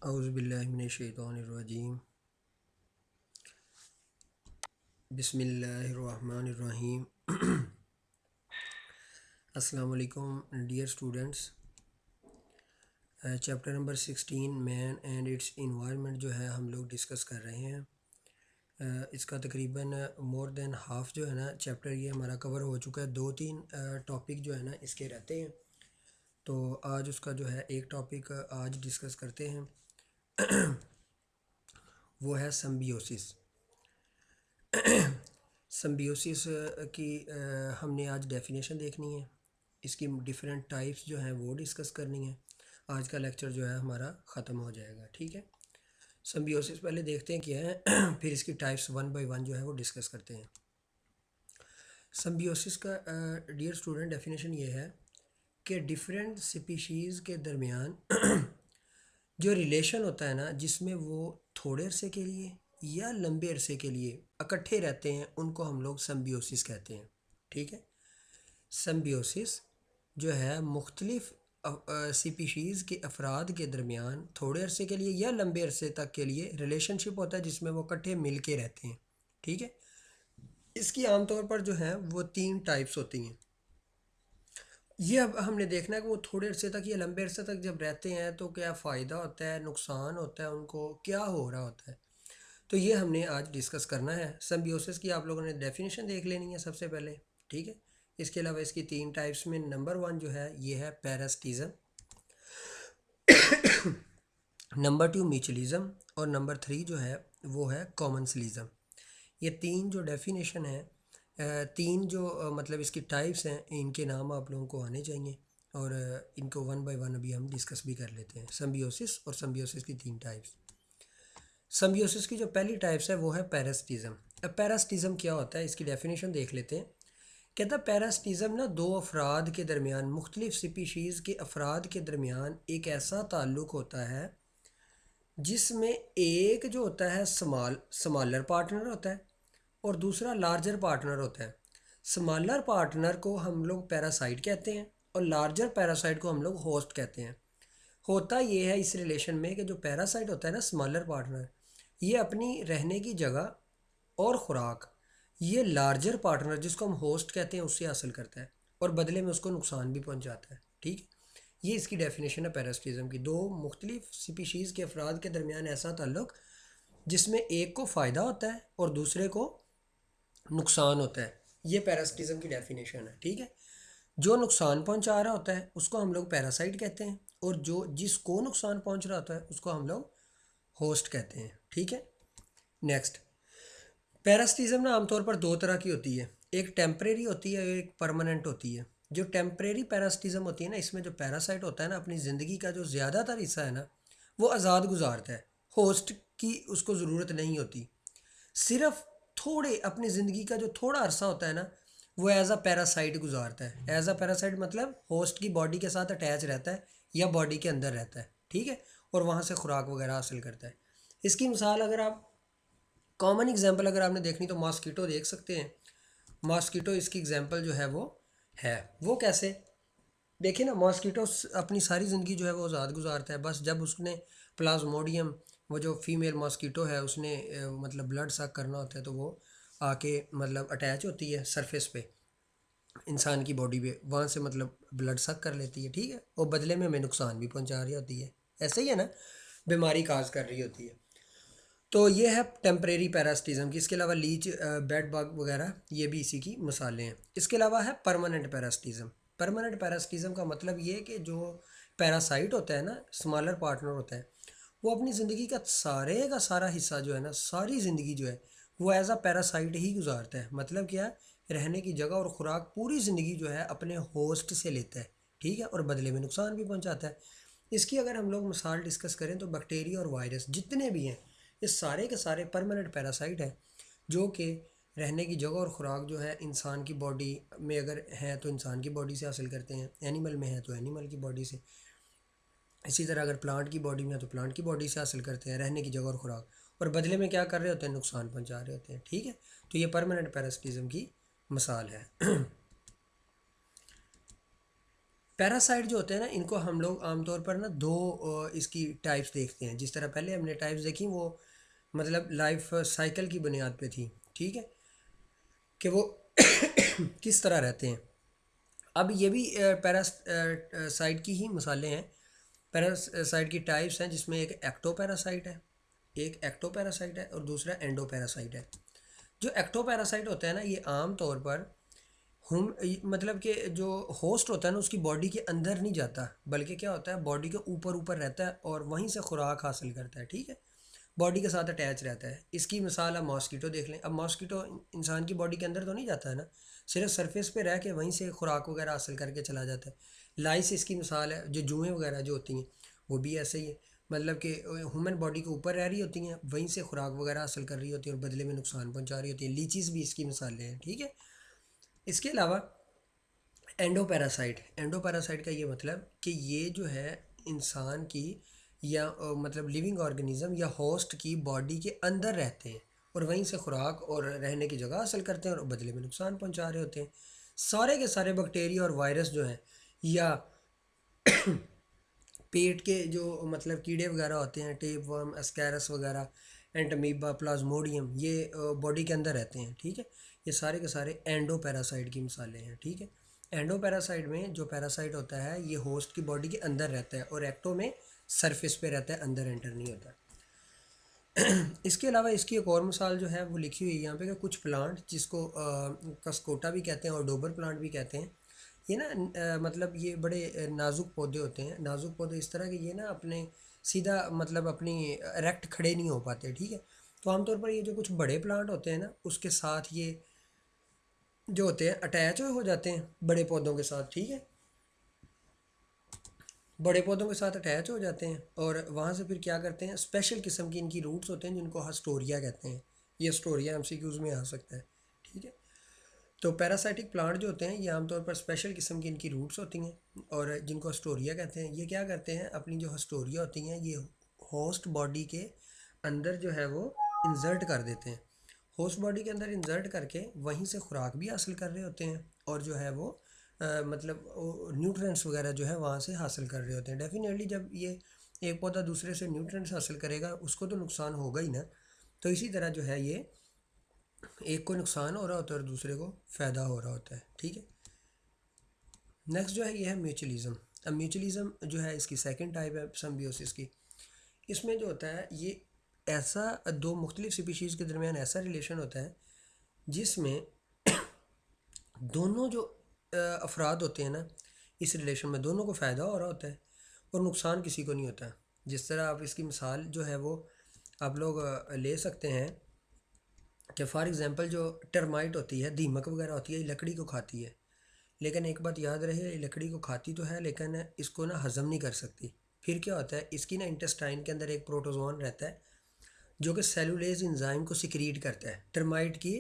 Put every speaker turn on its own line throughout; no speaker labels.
औज़ुबिल्लाहि मिनश्शैतानिर्रजीम बिस्मिल्लाहिर्रहमानिर्रहीम। अस्सलाम वालेकुम dear students. Chapter number 16 man and its environment जो है हम लोग डिस्कस कर रहे हैं। इसका तकरीबन मोर देन हाफ़ जो है ना चैप्टर ये हमारा कवर हो चुका है। 2-3 टॉपिक जो है ना इसके रहते हैं, तो आज उसका जो है एक टॉपिक आज डिस्कस करते हैं। वो है सिम्बियोसिस। सिम्बियोसिस की हमने आज डेफिनेशन देखनी है, इसकी डिफरेंट टाइप्स जो हैं वो डिस्कस करनी है। आज का लेक्चर जो है हमारा ख़त्म हो जाएगा, ठीक है। सिम्बियोसिस पहले देखते हैं क्या है, फिर इसकी टाइप्स वन बाय वन जो है वो डिस्कस करते हैं। सिम्बियोसिस का डियर स्टूडेंट डेफिनेशन ये है कि डिफरेंट स्पीशीज़ के दरमियान जो रिलेशन होता है ना, जिसमें वो थोड़े अरसे के लिए या लंबे अरसे के लिए इकट्ठे रहते हैं, उनको हम लोग सिम्बियोसिस कहते हैं, ठीक है। सिम्बियोसिस जो है मुख्तलिफ स्पीशीज़ के अफराद के दरमियान थोड़े अरसे के लिए या लंबे अरसे तक के लिए रिलेशनशिप होता है, जिसमें वो इकट्ठे मिल के रहते हैं, ठीक है। इसकी आमतौर पर जो है वो 3 टाइप्स होती हैं। ये अब हमने देखना है कि वो थोड़े अरसे तक या लंबे अरसे तक जब रहते हैं तो क्या फ़ायदा होता है, नुकसान होता है, उनको क्या हो रहा होता है, तो ये हमने आज डिस्कस करना है। सिम्बियोसिस की आप लोगों ने डेफिनेशन देख लेनी है सबसे पहले, ठीक है। इसके अलावा इसकी 3 टाइप्स में नंबर 1 जो है ये है पैरासिटिज्म, नंबर 2 म्यूचुअलिज्म और नंबर 3 जो है वो है कॉमन्सलिज्म। ये 3 जो डेफिनेशन है, 3 जो मतलब इसकी टाइप्स हैं, इनके नाम आप लोगों को आने चाहिए और इनको वन बाय वन अभी हम डिस्कस भी कर लेते हैं। सिम्बियोसिस और सिम्बियोसिस की 3 टाइप्स। सिम्बियोसिस की जो पहली टाइप्स है वो है पैरासिटिज्म। अब पैरासिटिज्म क्या होता है, इसकी डेफिनेशन देख लेते हैं। कहता है पैरासिटिज्म ना दो अफराद के दरमियान, मुख्तलिफ स्पीशीज़ के अफराद के दरमियान एक ऐसा ताल्लुक़ होता है जिसमें एक जो होता है स्मॉलर पार्टनर होता है और दूसरा लार्जर पार्टनर होता है। स्मॉलर पार्टनर को हम लोग पैरासाइट कहते हैं और लार्जर पैरासाइट को हम लोग होस्ट कहते हैं। होता ये है इस रिलेशन में कि जो पैरासाइट होता है ना, स्मॉलर पार्टनर, ये अपनी रहने की जगह और ख़ुराक ये लार्जर पार्टनर जिसको हम होस्ट कहते हैं उससे हासिल करता है और बदले में उसको नुकसान भी पहुंचाता है, ठीक है। ये इसकी डेफिनेशन है पैरासिटिज्म की। दो मुख्तलिफ स्पीशीज़ के अफराद के दरमियान ऐसा ताल्लुक़ जिसमें एक को फ़ायदा होता है और दूसरे को नुकसान होता है, ये पैरासिटिज्म की डेफिनेशन है, ठीक है। जो नुकसान पहुंचा रहा होता है उसको हम लोग पैरासाइट कहते हैं और जो जिसको नुकसान पहुंच रहा होता है उसको हम लोग होस्ट कहते हैं, ठीक है। नेक्स्ट, पैरासिटिज्म ना आमतौर पर दो तरह की होती है, एक टेम्परेरी होती है, एक परमानेंट होती है। जो टेम्परेरी पैरासिटिज्म होती है ना, इसमें जो पैरासाइट होता है ना, अपनी ज़िंदगी का जो ज़्यादातर हिस्सा है ना वो आज़ाद गुजारता है, होस्ट की उसको ज़रूरत नहीं होती। सिर्फ थोड़े अपनी ज़िंदगी का जो थोड़ा अरसा होता है ना वो एज अ पैरासाइट गुजारता है। एज अ पैरासाइट मतलब होस्ट की बॉडी के साथ अटैच रहता है या बॉडी के अंदर रहता है, ठीक है, और वहाँ से खुराक वगैरह हासिल करता है। इसकी मिसाल अगर आप कॉमन एग्जांपल अगर आपने देखनी तो मॉस्किटो देख सकते हैं। मॉस्किटो इसकी एग्जांपल जो है वो कैसे, देखिए ना, मॉस्किटो अपनी सारी ज़िंदगी जो है वो आज़ाद गुजारता है। बस जब उसने प्लाज्मोडियम, वो जो फीमेल मॉस्किटो है, उसने मतलब ब्लड सक करना होता है तो वो आके मतलब अटैच होती है सरफेस पे इंसान की बॉडी पे, वहाँ से मतलब ब्लड सक कर लेती है, ठीक है, और बदले में हमें नुकसान भी पहुँचा रही होती है। ऐसे ही है ना, बीमारी काज कर रही होती है। तो ये है टेम्परेरी पैरासिटिज्म की। इसके अलावा लीच, बेड बग वगैरह ये भी इसी की मिसालें हैं। इसके अलावा है परमानेंट पैरासिटिज्म। परमानेंट पैरासिटिज्म का मतलब ये है कि जो पैरासाइट होता है ना, स्मॉलर पार्टनर होता है, वो अपनी ज़िंदगी का सारा हिस्सा जो है ना, सारी ज़िंदगी जो है वो एज अ पैरासाइट ही गुजारता है। मतलब क्या है, रहने की जगह और ख़ुराक पूरी ज़िंदगी जो है अपने होस्ट से लेता है, ठीक है, और बदले में नुकसान भी पहुंचाता है। इसकी अगर हम लोग मिसाल डिस्कस करें तो बैक्टीरिया और वायरस जितने भी हैं ये सारे के सारे परमानेंट पैरासाइट हैं, जो कि रहने की जगह और ख़ुराक जो है इंसान की बॉडी में अगर है तो इंसान की बॉडी से हासिल करते हैं, एनिमल में है तो एनिमल की बॉडी से, इसी तरह अगर प्लांट की बॉडी में है तो प्लांट की बॉडी से हासिल करते हैं रहने की जगह और ख़ुराक, और बदले में क्या कर रहे होते हैं, नुकसान पहुंचा रहे होते हैं, ठीक है। तो ये परमानेंट पैरासिटिज्म की मिसाल है। पैरासाइट जो होते हैं ना, इनको हम लोग आमतौर पर ना दो इसकी टाइप्स देखते हैं। जिस तरह पहले हमने टाइप्स देखी वो मतलब लाइफ साइकिल की बुनियाद पे थी, ठीक है, कि वो किस तरह रहते हैं। अब ये भी पैरासाइट की ही मिसालें हैं। पैरासाइट की टाइप्स हैं, जिसमें एक एक्टोपैरासाइट है, एक एक्टोपैरासाइट है और दूसरा एंडोपैरासाइट है। जो एक्टोपैरासाइट होता है ना, ये आम तौर पर हम मतलब कि जो होस्ट होता है ना, उसकी बॉडी के अंदर नहीं जाता, बल्कि क्या होता है, बॉडी के ऊपर ऊपर रहता है और वहीं से खुराक हासिल करता है, ठीक है, बॉडी के साथ अटैच रहता है। इसकी मिसाल आप मॉस्किटो देख लें। अब मॉस्किटो इंसान की बॉडी के अंदर तो नहीं जाता है ना, सिर्फ सरफेस पे रह के वहीं से खुराक वगैरह हासिल करके चला जाता है। लाइस इसकी मिसाल है। जो जुएँ वगैरह जो होती हैं वो भी ऐसे ही है, मतलब कि ह्यूमन बॉडी के ऊपर रह रही होती हैं, वहीं से खुराक वगैरह हासिल कर रही होती है और बदले में नुकसान पहुंचा रही होती है। लीचीज़ भी इसकी मिसालें हैं, ठीक है। इसके अलावा एंडोपैरासाइट का ये मतलब कि ये जो है इंसान की या मतलब लिविंग ऑर्गेनिज्म या होस्ट की बॉडी के अंदर रहते हैं और वहीं से खुराक और रहने की जगह हासिल करते हैं और बदले में नुकसान पहुंचा रहे होते हैं। सारे के सारे बैक्टीरिया और वायरस जो हैं, या पेट के जो मतलब कीड़े वगैरह होते हैं, टेप वर्म, एस्कैरस वगैरह, एंटमीबा, प्लाज्मोडियम, ये बॉडी के अंदर रहते हैं, ठीक है। ये सारे के सारे एंडो पैरासाइट की मिसालें हैं, ठीक है। एंडो पैरासाइट में जो पैरासाइट होता है ये होस्ट की बॉडी के अंदर रहता है और एक्टो में सरफेस पे रहता है, अंदर एंटर नहीं होता। इसके अलावा इसकी एक और मिसाल जो है वो लिखी हुई है यहाँ पे कि कुछ प्लांट जिसको कस्कोटा भी कहते हैं और डोबर प्लांट भी कहते हैं, ये ना मतलब ये बड़े नाजुक पौधे होते हैं। नाजुक पौधे इस तरह के, ये ना अपने सीधा मतलब अपनी इरेक्ट खड़े नहीं हो पाते, ठीक है। तो आमतौर पर ये जो कुछ बड़े प्लांट होते हैं ना, उसके साथ ये जो होते हैं अटैच हो जाते हैं बड़े पौधों के साथ, ठीक है, बड़े पौधों के साथ अटैच हो जाते हैं और वहाँ से फिर क्या करते हैं, स्पेशल किस्म की इनकी रूट्स होते हैं जिनको हस्टोरिया कहते हैं। ये हस्टोरिया एमसीक्यूज़ में आ सकता है, ठीक है। तो पैरासाइटिक प्लांट जो होते हैं ये आमतौर पर स्पेशल किस्म की इनकी रूट्स होती हैं और जिनको हस्टोरिया कहते हैं। ये क्या करते हैं, अपनी जो हस्टोरिया होती हैं ये होस्ट बॉडी के अंदर जो है वो इंसर्ट कर देते हैं। होस्ट बॉडी के अंदर इंसर्ट करके वहीं से खुराक भी हासिल कर रहे होते हैं और जो है वो मतलब न्यूट्रिएंट्स वगैरह जो है वहाँ से हासिल कर रहे होते हैं। डेफिनेटली जब ये एक पौधा दूसरे से न्यूट्रिएंट्स हासिल करेगा उसको तो नुकसान होगा ही ना। तो इसी तरह जो है ये एक को नुकसान हो रहा होता है और दूसरे को फ़ायदा हो रहा होता है, ठीक है। नेक्स्ट जो है ये है म्यूचुअलिज़म। अब म्यूचुअलिज़म जो है इसकी सेकंड टाइप है सिम्बियोसिस की। इसमें जो होता है ये ऐसा दो मुख्तलिफ स्पीशीज़ के दरमियान ऐसा रिलेशन होता है जिसमें दोनों जो अफराद होते हैं ना, इस रिलेशन में दोनों को फ़ायदा हो रहा होता है और नुकसान किसी को नहीं होता। जिस तरह आप इसकी मिसाल जो है वो आप लोग ले सकते हैं कि फ़ॉर एग्ज़ाम्पल जो टर्माइट होती है, दीमक वगैरह होती है, ये लकड़ी को खाती है। लेकिन एक बात याद रहे, ये लकड़ी को खाती तो है लेकिन इसको ना हज़म नहीं कर सकती। फिर क्या होता है, इसकी ना इंटेस्टाइन के अंदर एक प्रोटोजोन रहता है जो कि सेलुलेज एंजाइम को सिक्रीट करता है। टर्माइट की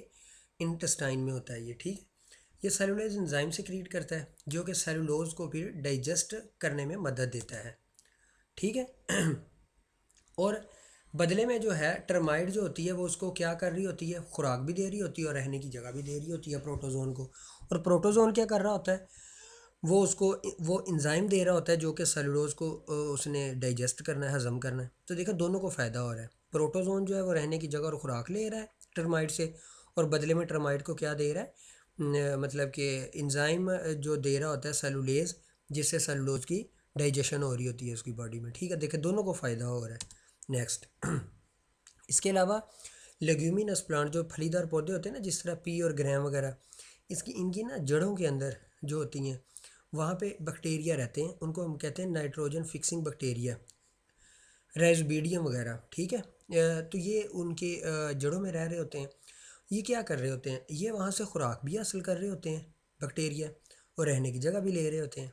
इंटेस्टाइन में होता है ये, ठीक है। ये सेलुलेज एंजाइम सिक्रीट करता है जो कि सेलुलोज को फिर डाइजेस्ट करने में मदद देता है, ठीक है। और बदले में जो है टर्माइट जो होती है वो उसको क्या कर रही होती है, खुराक भी दे रही होती है और रहने की जगह भी दे रही होती है प्रोटोजोन को। और प्रोटोजोन क्या कर रहा होता है, वो उसको वो इंजाइम दे रहा होता है जो कि सेलुलोज को उसने डाइजेस्ट करना है, हज़म करना है। तो देखो दोनों को फ़ायदा हो रहा है। प्रोटोजोन जो है वो रहने की जगह और खुराक ले रहा है टर्माइट से और बदले में टर्माइट को क्या दे रहा है, मतलब कि इंजाइम जो दे रहा होता है सेलुलेज, जिससे सेलुलोज की डाइजेशन हो रही होती है उसकी बॉडी में, ठीक है। देखिए दोनों को फ़ायदा हो रहा है। नेक्स्ट इसके अलावा लेग्यूमिनस प्लांट जो फलीदार पौधे होते हैं ना, जिस तरह पी और ग्रैम वगैरह, इसकी इनकी ना जड़ों के अंदर जो होती हैं वहाँ पे बैक्टीरिया रहते हैं, उनको हम कहते हैं नाइट्रोजन फिक्सिंग बैक्टीरिया, रेजबीडियम वगैरह, ठीक है। तो ये उनके जड़ों में रह रहे होते हैं। ये क्या कर रहे होते हैं, ये वहाँ से खुराक भी हासिल कर रहे होते हैं बैक्टीरिया और रहने की जगह भी ले रहे होते हैं।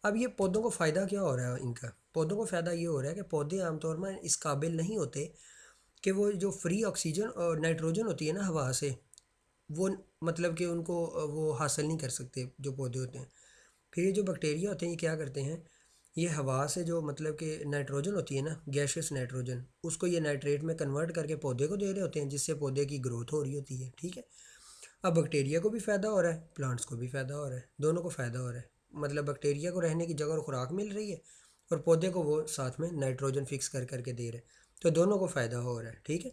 अब ये पौधों को फ़ायदा क्या हो रहा है, इनका पौधों को फ़ायदा ये हो रहा है कि पौधे आमतौर में इस काबिल नहीं होते कि वो जो फ्री ऑक्सीजन और नाइट्रोजन होती है ना हवा से, वो मतलब कि उनको वो हासिल नहीं कर सकते जो पौधे होते हैं। फिर ये जो बैक्टीरिया होते हैं ये क्या करते हैं, ये हवा से जो मतलब कि नाइट्रोजन होती है ना, गैशियस नाइट्रोजन, उसको ये नाइट्रेट में कन्वर्ट करके पौधे को दे रहे होते हैं जिससे पौधे की ग्रोथ हो रही होती है, ठीक है। अब बैक्टीरिया को भी फ़ायदा हो रहा है, प्लांट्स को भी फ़ायदा हो रहा है, दोनों को फ़ायदा हो रहा है। मतलब बैक्टीरिया को रहने की जगह और खुराक मिल रही है, और पौधे को वो साथ में नाइट्रोजन फिक्स कर करके दे रहे हैं, तो दोनों को फ़ायदा हो रहा है। ठीक है,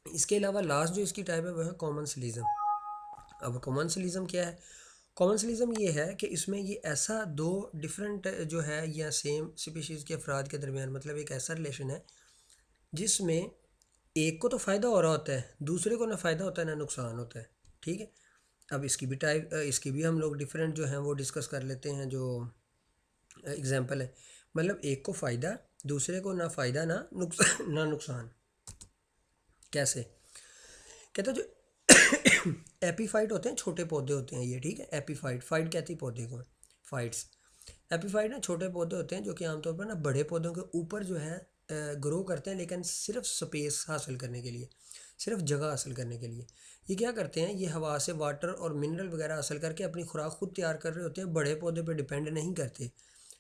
इसके अलावा लास्ट जो इसकी टाइप है वो है कॉमन्सलिज्म। अब कॉमन्सलिज्म क्या है? कॉमन्सलिज्म ये है कि इसमें ये ऐसा दो डिफरेंट जो है या सेम स्पीशीज़ के अफराद के दरमियान मतलब एक ऐसा रिलेशन है जिसमें एक को तो फ़ायदा हो रहा होता है, दूसरे को ना फ़ायदा होता है ना नुकसान होता है। ठीक है, अब इसकी भी हम लोग डिफरेंट जो हैं वो डिस्कस कर लेते हैं। जो एग्जांपल है, मतलब एक को फ़ायदा, दूसरे को ना फ़ायदा ना नुकसान ना नुकसान। कैसे? कहते हैं जो एपीफाइट होते हैं, छोटे पौधे होते हैं ये। ठीक है, एपीफाइट, फाइट कहती है पौधे को, फाइट्स। एपीफाइट ना छोटे पौधे होते हैं जो कि आमतौर पर ना बड़े पौधों के ऊपर जो है ग्रो करते हैं, लेकिन सिर्फ स्पेस हासिल करने के लिए, सिर्फ जगह हासिल करने के लिए। ये क्या करते हैं, ये हवा से वाटर और मिनरल वगैरह हासिल करके अपनी खुराक खुद तैयार कर रहे होते हैं, बड़े पौधे पे डिपेंड नहीं करते।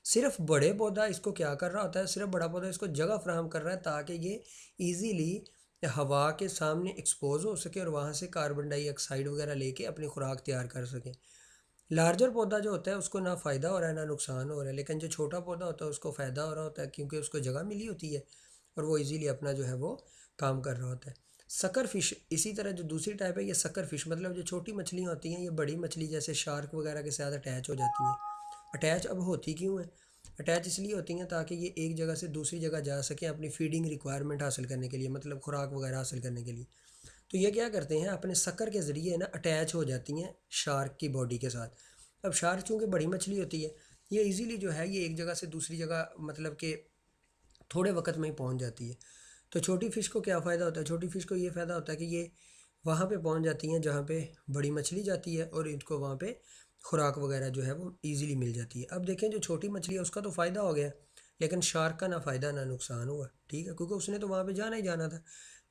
सिर्फ बड़े पौधा इसको क्या कर रहा होता है, सिर्फ बड़ा पौधा इसको जगह फराहम कर रहा है ताकि ये ईज़िली हवा के सामने एक्सपोज हो सके और वहाँ से कार्बन डाइऑक्साइड वगैरह लेके अपनी खुराक तैयार कर सके। लार्जर पौधा जो होता है उसको ना फ़ायदा हो रहा है ना नुकसान हो रहा है, लेकिन जो छोटा पौधा होता है उसको फ़ायदा हो रहा होता है क्योंकि उसको जगह मिली होती है और वो इजीली अपना जो है वो काम कर रहा होता है। सकर फिश इसी तरह जो दूसरी टाइप है, ये सकर फिश मतलब जो छोटी मछलियाँ होती हैं, ये बड़ी मछली जैसे शार्क वगैरह के साथ अटैच हो जाती हैं। अटैच अब होती क्यों है? अटैच इसलिए होती हैं ताकि ये एक जगह से दूसरी जगह जा सकें अपनी फीडिंग रिक्वायरमेंट हासिल करने के लिए, मतलब खुराक वगैरह हासिल करने के लिए। तो ये क्या करते हैं, अपने शक्कर के ज़रिए ना अटैच हो जाती हैं शार्क की बॉडी के साथ। अब शार्क चूँकि बड़ी मछली होती है, ये इजीली जो है ये एक जगह से दूसरी जगह मतलब कि थोड़े वक्त में ही पहुंच जाती है। तो छोटी फ़िश को क्या फ़ायदा होता है? छोटी फ़िश को ये फ़ायदा होता है कि ये वहाँ पे पहुंच जाती हैं जहाँ पे बड़ी मछली जाती है और इनको वहाँ पे खुराक वगैरह जो है वो ईज़िली मिल जाती है। अब देखें, जो छोटी मछली है उसका तो फ़ायदा हो गया, लेकिन शार्क का ना फ़ायदा ना नुकसान हुआ। ठीक है, क्योंकि उसने तो वहाँ पे जाना ही जाना था।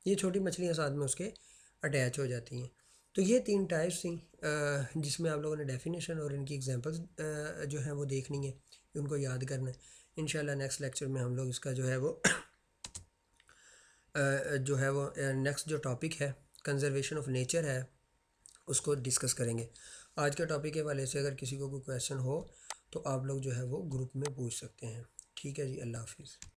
ये छोटी मछलियाँ साथ में उसके अटैच हो जाती हैं। तो ये तीन टाइप्स थी जिसमें आप लोगों ने डेफिनेशन और इनकी एग्जांपल्स जो हैं वो देखनी है, उनको याद करना है। इंशाल्लाह नेक्स्ट लेक्चर में हम लोग इसका जो है वो नेक्स्ट जो टॉपिक है कंजर्वेशन ऑफ नेचर है उसको डिस्कस करेंगे। आज के टॉपिक के हवाले से अगर किसी को कोई क्वेश्चन हो तो आप लोग जो है वो ग्रुप में पूछ सकते हैं। ठीक है जी, अल्लाह हाफिज़।